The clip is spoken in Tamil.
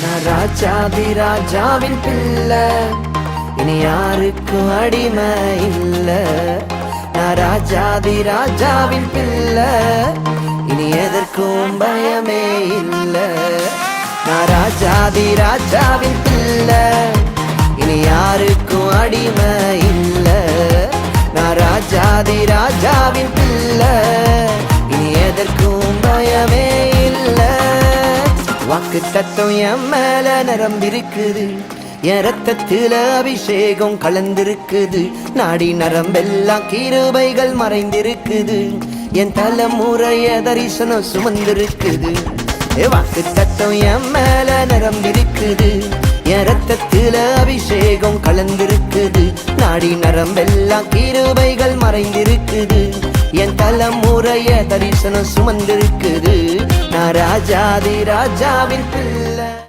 நான் ராஜாதி ராஜாவின் பிள்ளை, இனி யாருக்கும் அடிமை இல்ல. நான் ராஜாதி ராஜாவின் பிள்ளை, இனி எதற்கும் பயமே இல்ல. நான் ராஜாதி ராஜாவின் பிள்ளை, இனி யாருக்கும் அடிமை இல்ல. நான் ராஜாதி ராஜாவின் பிள்ளை, இனி எதற்கும் பயமே இல்ல. வாக்கு தத்துவம் என் மேல நிரம்பிருக்குது, என் ரத்தத்துல அபிஷேகம் கலந்திருக்குது. நாடி நரம்பெல்லாம் கிருபைகள் மறைந்திருக்குது, என் தலைமுறைய தரிசனம் சுமந்திருக்குது. வாக்கு தத்துவம் என் மேல நிரம்பிருக்குது, என் ரத்தத்துல அபிஷேகம் கலந்திருக்குது. நாடி நரம்பெல்லாம் கிருபைகள் மறைந்திருக்குது, என் தலைமுறைய தரிசனம் சுமந்திருக்குது. நான் ராஜாதி ராஜாவின் பிள்ளை.